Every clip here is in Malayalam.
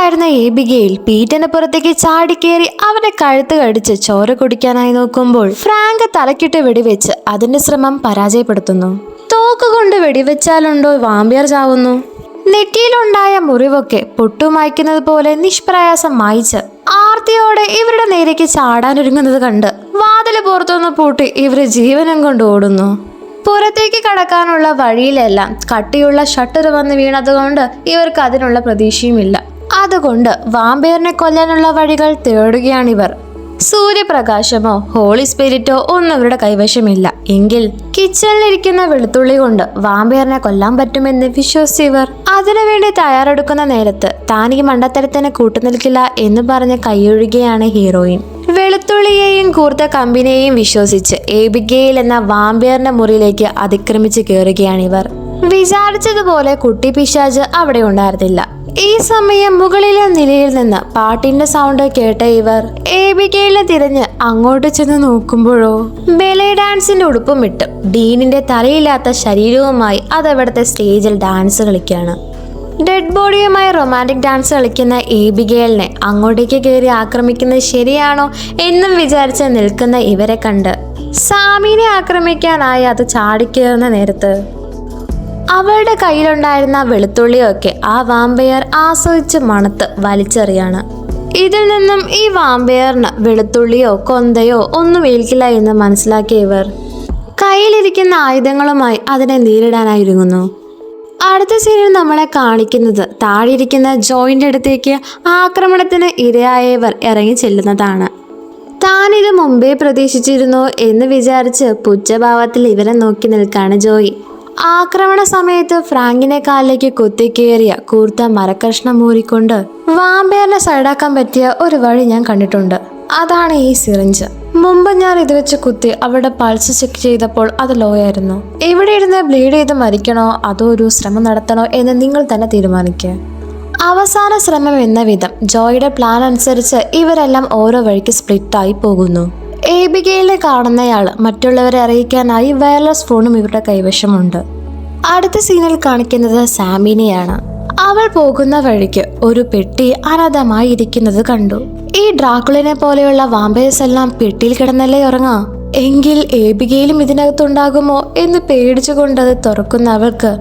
കയ്യിലുണ്ടായിരുന്ന ഏബിഗെയിൽ പീറ്ററിന് പുറത്തേക്ക് ചാടിക്കേറി അവന്റെ കഴുത്ത് കടിച്ച് ചോര കുടിക്കാനായി നോക്കുമ്പോൾ ഫ്രാങ്ക് തലക്കിട്ട് വെടിവെച്ച് അതിന്റെ ശ്രമം പരാജയപ്പെടുത്തുന്നു. തോക്കുകൊണ്ട് വെടിവെച്ചാലുണ്ടോ വാമ്പിയർ ചാവുന്നു. നെറ്റിയിലുണ്ടായ മുറിവൊക്കെ പൊട്ടുമായ്ക്കുന്നത് പോലെ നിഷ്പ്രയാസം മായിച്ച് ആർത്തിയോടെ ഇവരുടെ നേരേക്ക് ചാടാനൊരുങ്ങുന്നത് കണ്ട് വാതില് പുറത്തുനിന്ന് പൂട്ടി ഇവര് ജീവനം കൊണ്ട് ഓടുന്നു. പുറത്തേക്ക് കടക്കാനുള്ള വഴിയിലെല്ലാം കട്ടിയുള്ള ഷട്ടർ വന്ന് വീണതുകൊണ്ട് ഇവർക്ക് അതിനുള്ള പ്രതീക്ഷയുമില്ല. അതുകൊണ്ട് വാമ്പയറിനെ കൊല്ലാനുള്ള വഴികൾ തേടുകയാണിവർ. സൂര്യപ്രകാശമോ ഹോളി സ്പിരിറ്റോ ഒന്നും ഇവരുടെ കൈവശമില്ല. എങ്കിൽ കിച്ചണിലിരിക്കുന്ന വെളുത്തുള്ളി കൊണ്ട് വാമ്പയറിനെ കൊല്ലാൻ പറ്റുമെന്ന് വിശ്വസിച്ചവർ അതിനുവേണ്ടി തയ്യാറെടുക്കുന്ന നേരത്ത് താൻ ഈ മണ്ടത്തരത്തിന് കൂട്ടുനിൽക്കില്ല എന്ന് പറഞ്ഞ് കൈയൊഴുകയാണ് ഹീറോയിൻ. വെളുത്തുള്ളിയെയും കൂർത്ത കമ്പിനെയും വിശ്വസിച്ച് ഏബിഗെയിൽ എന്ന വാമ്പയറിന്റെ മുറിയിലേക്ക് അതിക്രമിച്ച് കയറുകയാണിവർ. വിചാരിച്ചതുപോലെ കുട്ടി പിശാച് അവിടെ ഉണ്ടായിരുന്നില്ല. ഈ സമയം മുകളിലെ നിലയിൽ നിന്ന് പാട്ടിന്റെ സൗണ്ട് കേട്ട ഇവർ ഏബിഗെയിലിനെ തിരഞ്ഞ് അങ്ങോട്ട് ചെന്ന് നോക്കുമ്പോഴോ ബെലെ ഡാൻസിന്റെ ഉടുപ്പുമിട്ട് ഡീനിന്റെ തലയില്ലാത്ത ശരീരവുമായി അതവിടുത്തെ സ്റ്റേജിൽ ഡാൻസ് കളിക്കുകയാണ്. ഡെഡ് ബോഡിയുമായി റൊമാൻറ്റിക് ഡാൻസ് കളിക്കുന്ന ഏബിഗെയിലിനെ അങ്ങോട്ടേക്ക് കയറി ആക്രമിക്കുന്നത് ശരിയാണോ എന്നും വിചാരിച്ച് നിൽക്കുന്ന ഇവരെ കണ്ട് സാമിനെ ആക്രമിക്കാനായി അത് ചാടിക്കേറുന്ന നേരത്ത് അവളുടെ കയ്യിലുണ്ടായിരുന്ന വെളുത്തുള്ളിയൊക്കെ ആ വാമ്പയർ ആസ്വദിച്ച് മണത്ത് വലിച്ചെറിയാണ്. ഇതിൽ നിന്നും ഈ വാമ്പയറിന് വെളുത്തുള്ളിയോ കൊന്തയോ ഒന്നും ഏൽക്കില്ല എന്ന് മനസ്സിലാക്കിയ ഇവർ കയ്യിലിരിക്കുന്ന ആയുധങ്ങളുമായി അതിനെ നേരിടാനായിരുങ്ങുന്നു. അടുത്ത സീനിൽ നമ്മളെ കാണിക്കുന്നത് താഴെയിരിക്കുന്ന ജോയിന്റെ അടുത്തേക്ക് ആക്രമണത്തിന് ഇരയായവർ ഇറങ്ങി ചെല്ലുന്നതാണ്. താനിത് മുമ്പേ പ്രതീക്ഷിച്ചിരുന്നു എന്ന് വിചാരിച്ച് പുച്ഛഭാവത്തിൽ ഇവരെ നോക്കി നിൽക്കാണ് ജോയി. ആക്രമണ സമയത്ത് ഫ്രാങ്കിനെ കാലിലേക്ക് കുത്തിക്കേറിയ കൂർത്ത മരക്കഷ്ണം മൂരിക്കൊണ്ട് വാമ്പയറിനെ സൈഡാക്കാൻ പറ്റിയ ഒരു വഴി ഞാൻ കണ്ടിട്ടുണ്ട്. അതാണ് ഈ സിറിഞ്ച്. മുമ്പ് ഞാൻ ഇത് വെച്ച് കുത്തി അവരുടെ പൾസ് ചെക്ക് ചെയ്തപ്പോൾ അത് ലോ ആയിരുന്നു. ഇവിടെ ഇരുന്ന് ബ്ലീഡ് ചെയ്ത് മരിക്കണോ അതോ ഒരു ശ്രമം നടത്തണോ എന്ന് നിങ്ങൾ തന്നെ തീരുമാനിക്കുക. അവസാന ശ്രമം എന്ന വിധം ജോയിയുടെ പ്ലാൻ അനുസരിച്ച് ഇവരെല്ലാം ഓരോ വഴിക്ക് സ്പ്ലിറ്റായി പോകുന്നു. ഏബിഗെയിലിനെ കാണുന്നയാൾ മറ്റുള്ളവരെ അറിയിക്കാനായി വയർലെസ് ഫോണും ഇവരുടെ കൈവശമുണ്ട്. അടുത്ത സീനിൽ കാണിക്കുന്നത് സാമിനെയാണ്. അവൾ പോകുന്ന വഴിക്ക് ഒരു പെട്ടി അനാഥമായി ഇരിക്കുന്നത് കണ്ടു. ഈ ഡ്രാക്കുളിനെ പോലെയുള്ള വാമ്പയേഴ്സ് എല്ലാം പെട്ടിയിൽ കിടന്നല്ലേ ഉറങ്ങാ. എങ്കിൽ ഏബിഗെയിലും ഇതിനകത്തുണ്ടാകുമോ എന്ന് പേടിച്ചുകൊണ്ട് അത് തുറക്കുന്ന അവൾക്ക്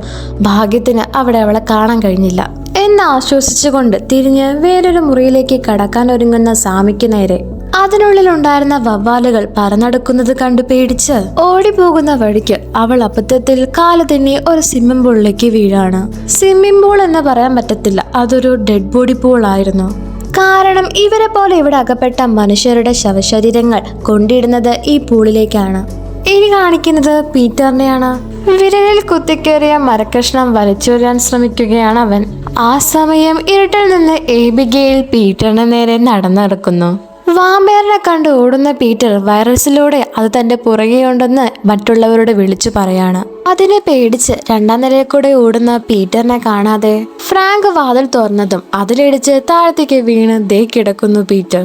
ഭാഗ്യത്തിന് അവിടെ അവളെ കാണാൻ കഴിഞ്ഞില്ല എന്ന് ആശ്വസിച്ചുകൊണ്ട് തിരിഞ്ഞ് വേറൊരു മുറിയിലേക്ക് കടക്കാൻ ഒരുങ്ങുന്ന സാമിക്ക് നേരെ അതിനുള്ളിൽ ഉണ്ടായിരുന്ന വവ്വാലുകൾ പറന്നടക്കുന്നത് കണ്ടു പേടിച്ച് ഓടിപ്പോകുന്ന വഴിക്ക് അവൾ അബദ്ധത്തിൽ കാല് തന്നെ ഒരു സ്വിമ്മിംഗ് പൂളിലേക്ക് വീഴാണ്. സ്വിമ്മിംഗ് പൂൾ എന്ന് പറയാൻ പറ്റത്തില്ല, അതൊരു ഡെഡ് ബോഡി പൂൾ ആയിരുന്നു. കാരണം ഇവരെ പോലെ ഇവിടെ അകപ്പെട്ട മനുഷ്യരുടെ ശവശരീരങ്ങൾ കൊണ്ടിടുന്നത് ഈ പൂളിലേക്കാണ്. ഇനി കാണിക്കുന്നത് പീറ്ററിനെയാണ്. വിരലിൽ കുത്തിക്കേറിയ മരക്കഷ്ണം വലിച്ചൊരാൻ ശ്രമിക്കുകയാണ് അവൻ. ആ സമയം ഇരുട്ടിൽ നിന്ന് ഏബിഗെയിൽ പീറ്ററിന് നേരെ നടക്കുന്നു. വാമ്പയറിനെ കണ്ട് ഓടുന്ന പീറ്റർ വൈറസിലൂടെ അത് തന്റെ പുറകെയുണ്ടെന്ന് മറ്റുള്ളവരോട് വിളിച്ചു പറയാണ്. അതിനെ പേടിച്ച് രണ്ടാം നിലയിൽ കൂടെ ഓടുന്ന പീറ്ററിനെ കാണാതെ ഫ്രാങ്ക് വാതിൽ തുറന്നതും അതിലിടിച്ച് താഴത്തേക്ക് വീണ് ദേ കിടക്കുന്നു പീറ്റർ.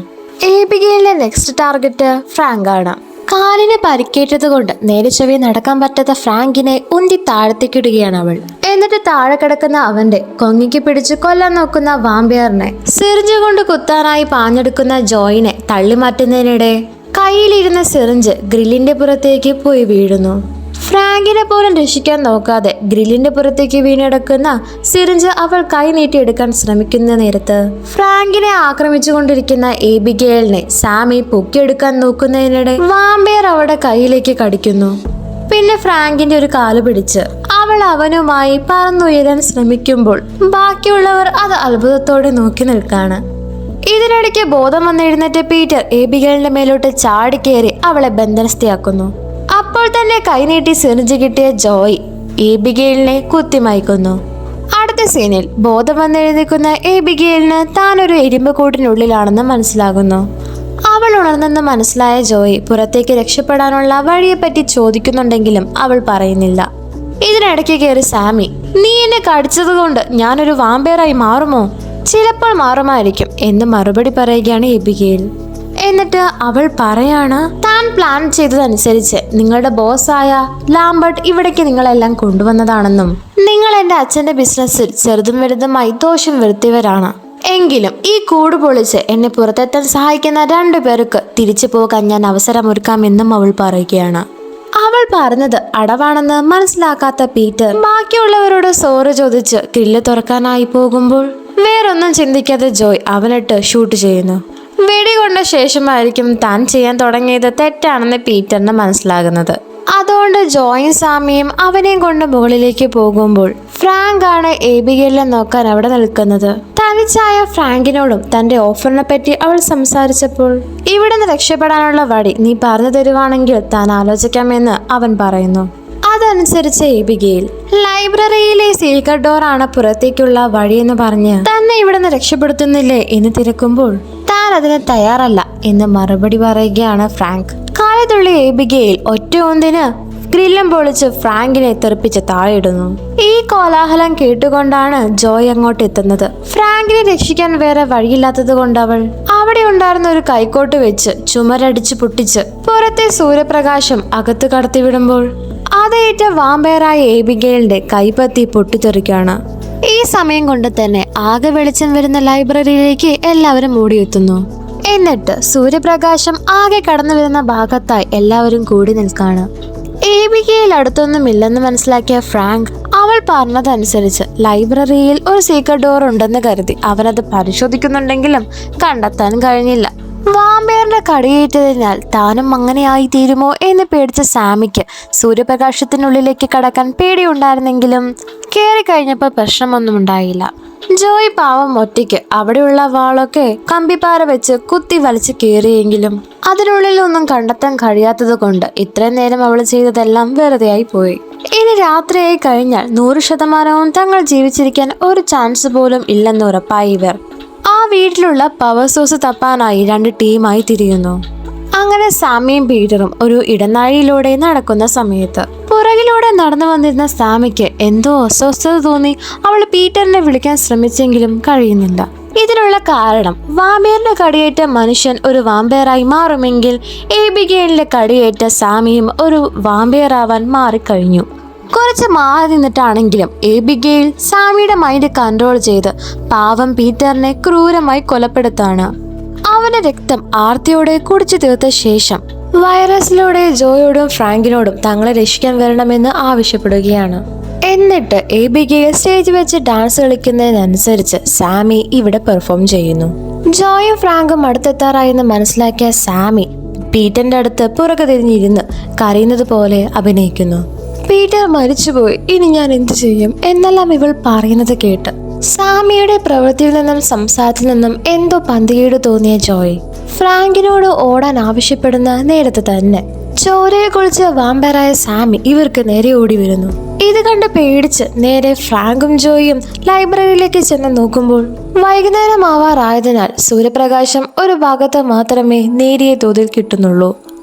ഏബിഗെയിലിന്റെ നെക്സ്റ്റ് ടാർഗറ്റ് ഫ്രാങ്ക് ആണ്. കാലിന് പരിക്കേറ്റത് കൊണ്ട് നേരെ ചൊവ്വേ നടക്കാൻ പറ്റാത്ത ഫ്രാങ്കിനെ ഉന്തി താഴത്തേക്കിടുകയാണ് അവൾ. എന്നിട്ട് താഴെ കിടക്കുന്ന അവന്റെ കൊങ്ങിക്ക് പിടിച്ച് കൊല്ലാൻ നോക്കുന്ന വാമ്പയറിനെ സിറിഞ്ച് കൊണ്ട് കുത്താനായി പാഞ്ഞെടുക്കുന്ന ജോയിനെ തള്ളിമാറ്റുന്നതിനിടെ കയ്യിലിരുന്ന സിറിഞ്ച് ഗ്രില്ലിന്റെ പുറത്തേക്ക് പോയി വീഴുന്നു. ഫ്രാങ്കിനെ പോലും രക്ഷിക്കാൻ നോക്കാതെ ഗ്രില്ലിന്റെ പുറത്തേക്ക് വീണെടുക്കുന്ന സിറിഞ്ച് അവൾ കൈ നീട്ടിയെടുക്കാൻ ശ്രമിക്കുന്ന നേരത്ത് ഫ്രാങ്കിനെ ആക്രമിച്ചുകൊണ്ടിരിക്കുന്ന ഏബിഗെയിലിനെ സാമി പൊക്കിയെടുക്കാൻ നോക്കുന്നതിനിടെ വാമ്പയർ അവളുടെ കൈയിലേക്ക് കടിക്കുന്നു. പിന്നെ ഫ്രാങ്കിന്റെ ഒരു കാല് പിടിച്ച് അവൾ അവനുമായി പറന്നുയരാൻ ശ്രമിക്കുമ്പോൾ ബാക്കിയുള്ളവർ അത് അത്ഭുതത്തോടെ നോക്കി നിൽക്കാണ്. ഇതിനിടയ്ക്ക് ബോധം വന്നെഴുന്നേറ്റ പീറ്റർ ഏബിഗെയിലിന്റെ മേലോട്ട് ചാടിക്കേറി അവളെ ബന്ധനസ്ഥയാക്കുന്നു. അപ്പോൾ തന്നെ കൈനീട്ടി സിറിഞ്ച് കിട്ടിയ ജോയ് ഏബിഗെയിലിനെ കുത്തിമയക്കുന്നു. അടുത്ത സീനിൽ ബോധം വന്നെഴുന്നേക്കുന്ന ഏബിഗെയിലിന് താനൊരു എരിമ്പ് കൂട്ടിനുള്ളിലാണെന്ന് മനസ്സിലാകുന്നു. അവൾ ഉണർന്നെന്ന് മനസ്സിലായ ജോയ് പുറത്തേക്ക് രക്ഷപ്പെടാനുള്ള വഴിയെപ്പറ്റി ചോദിക്കുന്നുണ്ടെങ്കിലും അവൾ പറയുന്നില്ല. ഇതിനിടയ്ക്ക് കയറി സാമി, നീ എന്നെ കടിച്ചത് കൊണ്ട് ഞാനൊരു വാമ്പയറായി മാറുമോ? ചിലപ്പോൾ മാറുമായിരിക്കും എന്ന് മറുപടി പറയുകയാണ് ഏബിഗെയിൽ. എന്നിട്ട് അവൾ പറയാണ്, താൻ പ്ലാൻ ചെയ്തതനുസരിച്ച് നിങ്ങളുടെ ബോസായ ലാംബർട്ട് ഇവിടേക്ക് നിങ്ങളെല്ലാം കൊണ്ടുവന്നതാണെന്നും നിങ്ങൾ എൻ്റെ അച്ഛൻ്റെ ബിസിനസ്സിൽ ചെറുതും വലുതുമായി ദോഷം വരുത്തിയവരാണ് എങ്കിലും ഈ കൂട് പൊളിച്ച് എന്നെ പുറത്തെത്താൻ സഹായിക്കുന്ന 2 പേർക്ക് തിരിച്ചു പോകാൻ ഞാൻ അവസരമൊരുക്കാമെന്നും അവൾ പറയുകയാണ്. അവൾ പറഞ്ഞത് അടവാണെന്ന് മനസ്സിലാക്കാത്ത പീറ്റർ ബാക്കിയുള്ളവരോട് സോറി ചോദിച്ച് ഗ്രില്ല് തുറക്കാനായി പോകുമ്പോൾ വേറൊന്നും ചിന്തിക്കാതെ ജോയ് അവനിട്ട് ഷൂട്ട് ചെയ്യുന്നു. വെടികൊണ്ട ശേഷമായിരിക്കും താൻ ചെയ്യാൻ തുടങ്ങിയത് തെറ്റാണെന്ന് പീറ്ററിന് മനസ്സിലാകുന്നത്. അതുകൊണ്ട് ജോയും സാമിയും അവനെയും കൊണ്ട് മുകളിലേക്ക് പോകുമ്പോൾ ഫ്രാങ്ക് ആണ് എബിഗേലിനെ നോക്കാൻ അവിടെ നിൽക്കുന്നത്. തനിച്ചായ ഫ്രാങ്കിനോടും തന്റെ ഓഫറിനെ പറ്റി അവൾ സംസാരിച്ചപ്പോൾ ഇവിടെ നിന്ന് രക്ഷപ്പെടാനുള്ള വഴി നീ പറഞ്ഞു തരുവാണെങ്കിൽ താൻ ആലോചിക്കാമെന്ന് അവൻ പറയുന്നു. അതനുസരിച്ച് എബിഗേൽ ലൈബ്രറിയിലെ സീക്രട്ട് ഡോർ ആണ് പുറത്തേക്കുള്ള വഴിയെന്ന് പറഞ്ഞ് തന്നെ ഇവിടെ നിന്ന് രക്ഷപ്പെടുത്തുന്നില്ലേ എന്ന് തിരക്കുമ്പോൾ താൻ അതിന് തയ്യാറല്ല എന്ന് മറുപടി പറയുകയാണ് ഫ്രാങ്ക്. കാലത്തുള്ള എബിഗേൽ ഒറ്റ ഒന്നിന് ഗ്രില്ലും പൊളിച്ച് ഫ്രാങ്കിനെ തെറിപ്പിച്ച് താഴെയിടുന്നു. ഈ കോലാഹലം കേട്ടുകൊണ്ടാണ് ജോയ് അങ്ങോട്ട് എത്തുന്നത്. ഫ്രാങ്കിനെ രക്ഷിക്കാൻ വേറെ വഴിയില്ലാത്തത് കൊണ്ട് അവൾ അവിടെ ഉണ്ടായിരുന്ന ഒരു കൈക്കോട്ട് വെച്ച് ചുമരടിച്ച് പൊട്ടിച്ച് പുറത്തെ സൂര്യപ്രകാശം അകത്ത് കടത്തിവിടുമ്പോൾ അതേറ്റ വാമ്പയറായ എബിഗേലിന്റെ കൈപ്പത്തി പൊട്ടിത്തെറിക്കാണ്. ഈ സമയം കൊണ്ട് തന്നെ ആകെ വെളിച്ചം വരുന്ന ലൈബ്രറിയിലേക്ക് എല്ലാവരും ഓടിയെത്തുന്നു. എന്നിട്ട് സൂര്യപ്രകാശം ആകെ കടന്നു വരുന്ന ഭാഗത്തായി എല്ലാവരും കൂടി നിൽക്കാണ്. എബിഗേൽ അടുത്തൊന്നുമില്ലെന്ന് മനസ്സിലാക്കിയ ഫ്രാങ്ക് അവൾ പറഞ്ഞതനുസരിച്ച് ലൈബ്രറിയിൽ ഒരു സീക്രട്ട് ഡോർ ഉണ്ടെന്ന് കരുതി അവനത് പരിശോധിക്കുന്നുണ്ടെങ്കിലും കണ്ടെത്താൻ കഴിഞ്ഞില്ല. വാമ്പയറിന്റെ കടിയേറ്റതിനാൽ താനും അങ്ങനെയായി തീരുമോ എന്ന് പേടിച്ച സാമിക്ക് സൂര്യപ്രകാശത്തിനുള്ളിലേക്ക് കടക്കാൻ പേടിയുണ്ടായിരുന്നെങ്കിലും കയറി കഴിഞ്ഞപ്പോൾ പ്രശ്നമൊന്നും ഉണ്ടായില്ല. ജോയ് പാവം ഒറ്റയ്ക്ക് അവിടെയുള്ള വാളൊക്കെ കമ്പിപ്പാറ വെച്ച് കുത്തി വലിച്ച് കയറിയെങ്കിലും അതിനുള്ളിലൊന്നും കണ്ടെത്താൻ കഴിയാത്തത് കൊണ്ട് ഇത്രയും നേരം അവൾ ചെയ്തതെല്ലാം വെറുതെയായി പോയി. ഇനി രാത്രിയായി കഴിഞ്ഞാൽ 100% തങ്ങൾ ജീവിച്ചിരിക്കാൻ ഒരു ചാൻസ് പോലും ഇല്ലെന്ന് ഉറപ്പായി ഇവർ ആ വീട്ടിലുള്ള പവർ സോഴ്സ് തപ്പാനായി 2 ടീമായി തിരിയുന്നു. അങ്ങനെ സാമിയും പീറ്ററും ഒരു ഇടനാഴിയിലൂടെ നടക്കുന്ന സമയത്ത് പുറകിലൂടെ നടന്നു വന്നിരുന്ന സാമിക്ക് എന്തോ അസ്വസ്ഥത തോന്നി. അവൾ പീറ്ററിനെ വിളിക്കാൻ ശ്രമിച്ചെങ്കിലും കഴിയുന്നില്ല. ഇതിനുള്ള കാരണം വാമ്പയറിന്റെ കടിയേറ്റ മനുഷ്യൻ ഒരു വാമ്പയറായി മാറുമെങ്കിൽ എബിഗേലിന്റെ കടിയേറ്റ സാമിയും ഒരു വാമ്പയറാവാൻ മാറിക്കഴിഞ്ഞു. കുറച്ച് മാറി നിന്നിട്ടാണെങ്കിലും എബിഗേൽ സാമിയുടെ മൈൻഡ് കൺട്രോൾ ചെയ്ത് പാവം പീറ്ററിനെ ക്രൂരമായി കൊലപ്പെടുത്താണ്. അവന്റെ രക്തം ആർത്തിയോടെ കുടിച്ചു തീർത്ത ശേഷം വൈറസിലൂടെ ജോയോടും ഫ്രാങ്കിനോടും തങ്ങളെ രക്ഷിക്കാൻ വരണമെന്ന് ആവശ്യപ്പെടുകയാണ്. എന്നിട്ട് എബിഗേൽ സ്റ്റേജ് വെച്ച് ഡാൻസ് കളിക്കുന്നതിനനുസരിച്ച് സാമി ഇവിടെ പെർഫോം ചെയ്യുന്നു. ജോയും ഫ്രാങ്കും അടുത്തെത്താറായെന്ന് മനസ്സിലാക്കിയ സാമി പീറ്ററിന്റെ അടുത്ത് പുറകെ തിരിഞ്ഞിരുന്ന് കരയുന്നത് പോലെ അഭിനയിക്കുന്നു. പീറ്റർ മരിച്ചുപോയി, ഇനി ഞാൻ എന്തു ചെയ്യും എന്നെല്ലാം ഇവൾ പറയുന്നത് കേട്ട് സാമിയുടെ പ്രവൃത്തിയിൽ നിന്നും സംസാരത്തിൽ നിന്നും എന്തോ പന്തികേട് തോന്നിയ ജോയ് ഫ്രാങ്കിനോട് ഓടാൻ ആവശ്യപ്പെടുന്ന നേരത്തെ തന്നെ ചോരയെ കുളിച്ച് വാമ്പയറായ സാമി ഇവർക്ക് നേരെ ഓടി വരുന്നു. ഇത് കണ്ട് പേടിച്ച് നേരെ ഫ്രാങ്കും ജോയും ലൈബ്രറിയിലേക്ക് ചെന്ന് നോക്കുമ്പോൾ വൈകുന്നേരം ആവാറായതിനാൽ സൂര്യപ്രകാശം ഒരു ഭാഗത്ത് മാത്രമേ നേരിയ തോതിൽ കിട്ടുന്നുള്ളൂ.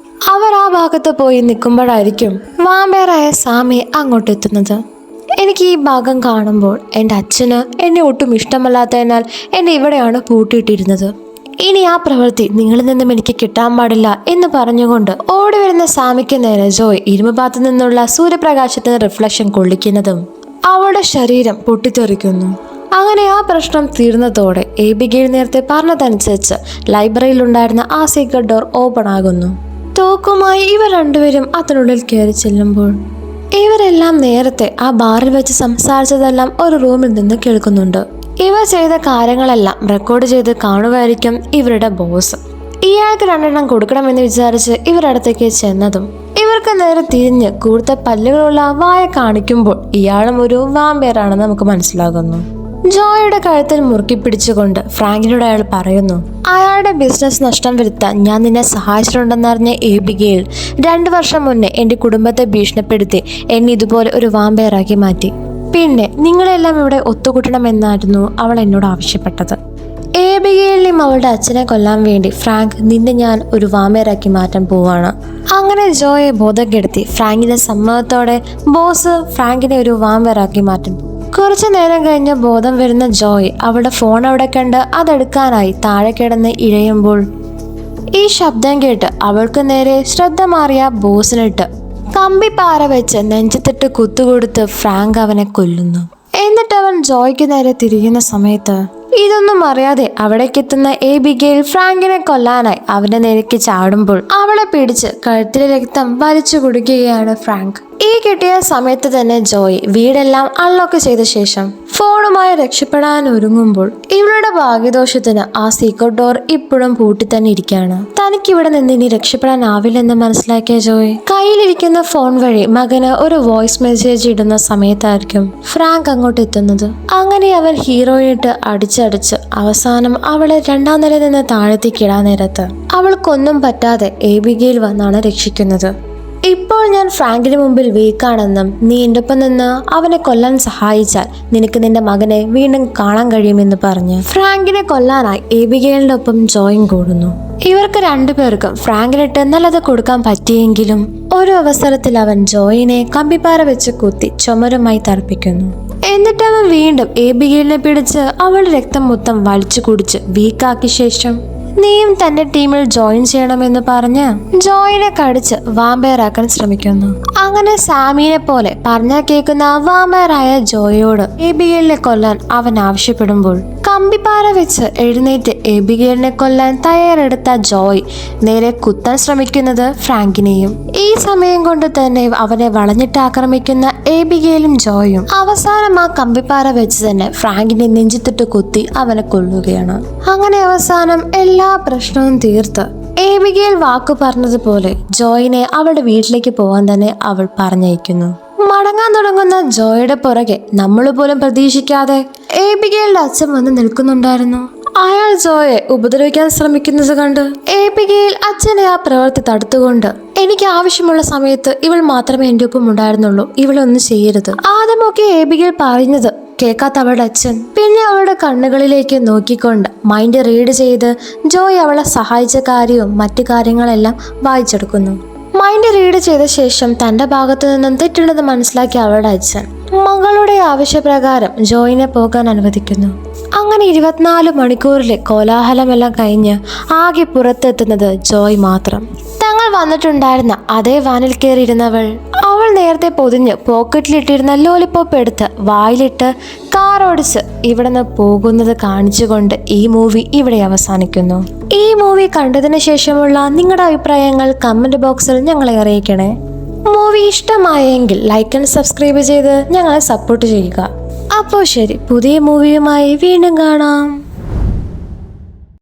അവർ ആ ഭാഗത്ത് പോയി നിൽക്കുമ്പോഴായിരിക്കും വാമ്പയറായ സാമി അങ്ങോട്ടെത്തുന്നത്. എനിക്ക് ഈ ഭാഗം കാണുമ്പോൾ എൻ്റെ അച്ഛന് എന്നെ ഒട്ടും ഇഷ്ടമല്ലാത്തതിനാൽ എന്നെ ഇവിടെയാണ് പൂട്ടിയിട്ടിരുന്നത്. ഇനി ആ പ്രവൃത്തി നിങ്ങളിൽ നിന്നും എനിക്ക് കിട്ടാൻ പാടില്ല എന്ന് പറഞ്ഞുകൊണ്ട് ഓടി വരുന്ന സാമിക്ക് നേരെ ജോയ് ഇരുമ്പുപാത്തു നിന്നുള്ള സൂര്യപ്രകാശത്തിന് റിഫ്ലക്ഷൻ കൊള്ളിക്കുന്നതും അവളുടെ ശരീരം പൊട്ടിത്തെറിക്കുന്നു. അങ്ങനെ ആ പ്രശ്നം തീർന്നതോടെ എബിഗേൽ നേരത്തെ പറഞ്ഞതനുസരിച്ച് ലൈബ്രറിയിലുണ്ടായിരുന്ന ആ സീക്രട്ട് ഡോർ ഓപ്പൺ ആകുന്നു. തോക്കുമായി ഇവർ 2 പേരും അതിനുള്ളിൽ കയറി ചെല്ലുമ്പോൾ ഇവരെല്ലാം നേരത്തെ ആ ബാറിൽ വെച്ച് സംസാരിച്ചതെല്ലാം ഒരു റൂമിൽ നിന്ന് കേൾക്കുന്നുണ്ട്. ഇവർ ചെയ്ത കാര്യങ്ങളെല്ലാം റെക്കോർഡ് ചെയ്ത് കാണുമായിരിക്കും ഇവരുടെ ബോസ്. ഇയാൾക്ക് 2 എണ്ണം കൊടുക്കണമെന്ന് വിചാരിച്ച് ഇവരടുത്തേക്ക് ചെന്നതും ഇവർക്ക് നേരെ തിരിഞ്ഞ് കൂടുതൽ പല്ലുകളുള്ള വായ കാണിക്കുമ്പോൾ ഇയാളും ഒരു വാമ്പയറാണെന്ന് നമുക്ക് മനസ്സിലാകുന്നു. ജോയുടെ കഴുത്തിൽ മുറുക്കി പിടിച്ചുകൊണ്ട് ഫ്രാങ്കിനോട് അയാൾ പറയുന്നു, അയാളുടെ ബിസിനസ് നഷ്ടം വരുത്താൻ ഞാൻ നിന്നെ സഹായിച്ചിട്ടുണ്ടെന്നറിഞ്ഞ എബിഗേൽ 2 വർഷം മുന്നേ എൻ്റെ കുടുംബത്തെ ഭീഷണിപ്പെടുത്തി എന്നെ ഇതുപോലെ ഒരു വാമ്പയറാക്കി മാറ്റി. പിന്നെ നിങ്ങളെല്ലാം ഇവിടെ ഒത്തുകൂട്ടണമെന്നായിരുന്നു അവൾ എന്നോട് ആവശ്യപ്പെട്ടത്. എബിഗേലിനെയും അവളുടെ അച്ഛനെ കൊല്ലാൻ വേണ്ടി ഫ്രാങ്ക് നിന്നെ ഞാൻ ഒരു വാമ്പയറാക്കി മാറ്റാൻ പോവാണ്. അങ്ങനെ ജോയെ ബോധം കെടുത്തി ഫ്രാങ്കിന്റെ സമ്മതത്തോടെ ബോസ് ഫ്രാങ്കിനെ ഒരു വാമ്പയറാക്കി മാറ്റും. കുറച്ചു നേരം കഴിഞ്ഞ് ബോധം വരുന്ന ജോയ് അവളുടെ ഫോൺ അവിടെ കണ്ട് അതെടുക്കാനായി താഴെ കിടന്ന് ഇഴയുമ്പോൾ ഈ ശബ്ദം കേട്ട് അവൾക്ക് നേരെ ശ്രദ്ധ മാറിയ ബോസിനിട്ട് കമ്പിപ്പാറ വെച്ച് നെഞ്ചത്തിട്ട് കുത്തുകൊടുത്ത് ഫ്രാങ്ക് അവനെ കൊല്ലുന്നു. എന്നിട്ട് അവൻ ജോയ്ക്ക് നേരെ തിരിയുന്ന സമയത്ത് ഇതൊന്നും അറിയാതെ അവിടേക്കെത്തുന്ന എബിഗെയിൽ ഫ്രാങ്കിനെ കൊല്ലാനായി അവന്റെ നേരേക്ക് ചാടുമ്പോൾ അവളെ പിടിച്ച് കഴുത്തിലെ രക്തം വലിച്ചു കുടിക്കുകയാണ് ഫ്രാങ്ക്. ഈ കിട്ടിയ സമയത്ത് തന്നെ ജോയ് വീടെല്ലാം അൺലോക്ക് ചെയ്ത ശേഷം ഫോണുമായി രക്ഷപ്പെടാൻ ഒരുങ്ങുമ്പോൾ ഇവളുടെ ഭാഗ്യദോഷത്തിന് ആ സീക്രട്ട് ഡോർ ഇപ്പോഴും പൂട്ടി തന്നെ ഇരിക്കുകയാണ്. തനിക്കിവിടെ നിന്ന് ഇനി രക്ഷപ്പെടാനാവില്ലെന്ന് മനസ്സിലാക്കിയ ജോയ് കയ്യിലിരിക്കുന്ന ഫോൺ വഴി മകന് ഒരു വോയിസ് മെസ്സേജ് ഇടുന്ന സമയത്തായിരിക്കും ഫ്രാങ്ക് അങ്ങോട്ട് എത്തുന്നത്. അങ്ങനെ അവൻ ഹീറോയിനിട്ട് അടിച്ചടിച്ച് അവസാനം അവളെ 2ാം നിലയിൽ നിന്ന് താഴത്തേക്ക് ഇടാൻ നേരത്ത് അവൾക്കൊന്നും പറ്റാതെ എബിഗെയിൽ വന്നാണ് രക്ഷിക്കുന്നത്. ഇപ്പോൾ ഞാൻ ഫ്രാങ്കിന് മുമ്പിൽ വീക്കാണെന്നും നീ എൻ്റെ ഒപ്പം നിന്ന് അവനെ കൊല്ലാൻ സഹായിച്ചാൽ നിനക്ക് നിന്റെ മകനെ വീണ്ടും കാണാൻ കഴിയുമെന്ന് പറഞ്ഞ് ഫ്രാങ്കിനെ കൊല്ലാനായി എബിഗെയിലിന്റെ ഒപ്പം ജോയും കൂടുന്നു. ഇവർക്ക് രണ്ടുപേർക്കും ഫ്രാങ്കിനിട്ട് നല്ലത് കൊടുക്കാൻ പറ്റിയെങ്കിലും ഒരു അവസരത്തിൽ അവൻ ജോയിനെ കമ്പിപ്പാറ വെച്ച് കുത്തി ചുമരുമായി തറപ്പിക്കുന്നു. എന്നിട്ട് അവൻ വീണ്ടും എബിഗെയിലിനെ പിടിച്ച് അവളുടെ രക്തം മൊത്തം വലിച്ചു കുടിച്ച് വീക്കാക്കിയ ശേഷം നീയും തന്റെ ടീമിൽ ജോയിൻ ചെയ്യണമെന്ന് പറഞ്ഞ് ജോയിനെ കടിച്ച് വാമ്പയറാക്കാൻ ശ്രമിക്കുന്നു. അങ്ങനെ സാമിനെ പോലെ പറഞ്ഞാൽ കേൾക്കുന്ന വാമ്പയറായ ജോയോട് എബിഗെയിലിനെ കൊല്ലാൻ അവൻ ആവശ്യപ്പെടുമ്പോൾ കമ്പിപ്പാറ വെച്ച് എഴുന്നേറ്റ് എബിഗെയിലിനെ കൊല്ലാൻ തയ്യാറെടുത്ത ജോയ് നേരെ കുത്താൻ ശ്രമിക്കുന്നത് ഫ്രാങ്കിനെയും. ഈ സമയം കൊണ്ട് തന്നെ അവനെ വളഞ്ഞിട്ട് ആക്രമിക്കുന്ന എബിഗെയിലും ജോയും അവസാനം ആ കമ്പിപ്പാറ വെച്ച് തന്നെ ഫ്രാങ്കിനെ നെഞ്ചിത്തിട്ട് കുത്തി അവനെ കൊല്ലുകയാണ്. അങ്ങനെ അവസാനം എല്ലാ പ്രശ്നവും തീർത്ത് എബിഗെയിൽ വാക്കു പറഞ്ഞതുപോലെ ജോയിനെ അവളുടെ വീട്ടിലേക്ക് പോകാൻ തന്നെ അവൾ പറഞ്ഞയക്കുന്നു. മടങ്ങാൻ തുടങ്ങുന്ന ജോയുടെ പുറകെ നമ്മൾ പോലും പ്രതീക്ഷിക്കാതെ എബിഗെയിലിന്റെ അച്ഛൻ വന്ന് നിൽക്കുന്നുണ്ടായിരുന്നു. അയാൾ ജോയെ ഉപദ്രവിക്കാൻ ശ്രമിക്കുന്നത് കണ്ട് എബിഗെയിൽ അച്ഛനെ ആ പ്രവൃത്തി തടുത്തുകൊണ്ട് എനിക്ക് ആവശ്യമുള്ള സമയത്ത് ഇവൾ മാത്രമേ എൻ്റെ ഒപ്പം ഉണ്ടായിരുന്നുള്ളൂ, ഇവളൊന്നും ചെയ്യരുത്. ആദ്യമൊക്കെ എബിഗെയിൽ പറയുന്നത് കേൾക്കാത്ത അവളുടെ അച്ഛൻ പിന്നെ അവളുടെ കണ്ണുകളിലേക്ക് നോക്കിക്കൊണ്ട് മൈൻഡ് റീഡ് ചെയ്ത് ജോയ് അവളെ സഹായിച്ച കാര്യവും മറ്റു കാര്യങ്ങളെല്ലാം വായിച്ചെടുക്കുന്നു. മൈൻഡ് റീഡ് ചെയ്ത ശേഷം തന്റെ ഭാഗത്തു നിന്നും തെറ്റുണ്ടെന്ന് മനസ്സിലാക്കിയ അവളുടെ അച്ഛൻ മകളുടെ ആവശ്യപ്രകാരം ജോയിനെ പോകാൻ അനുവദിക്കുന്നു. അങ്ങനെ 24 മണിക്കൂറിലെ കോലാഹലമെല്ലാം കഴിഞ്ഞ് ആകെ പുറത്തെത്തുന്നത് ജോയ് മാത്രം. തങ്ങൾ വന്നിട്ടുണ്ടായിരുന്ന അതേ വാനിൽ കയറിയിരുന്നവൾ അവൾ നേരത്തെ പൊതിഞ്ഞ് പോക്കറ്റിലിട്ടിരുന്ന ലോലിപോപ്പ് എടുത്ത് വായിലിട്ട് കാർ ഓടിച്ച് ഇവിടുന്ന് പോകുന്നത് കാണിച്ചുകൊണ്ട് ഈ മൂവി ഇവിടെ അവസാനിക്കുന്നു. ഈ മൂവി കണ്ടതിന് ശേഷമുള്ള നിങ്ങളുടെ അഭിപ്രായങ്ങൾ കമന്റ് ബോക്സിൽ ഞങ്ങളെ അറിയിക്കണേ. മൂവി ഇഷ്ടമായെങ്കിൽ ലൈക്ക് ആൻഡ് സബ്സ്ക്രൈബ് ചെയ്ത് ഞങ്ങളെ സപ്പോർട്ട് ചെയ്യുക. അപ്പോൾ ശരി, പുതിയ മൂവിയുമായി വീണ്ടും കാണാം.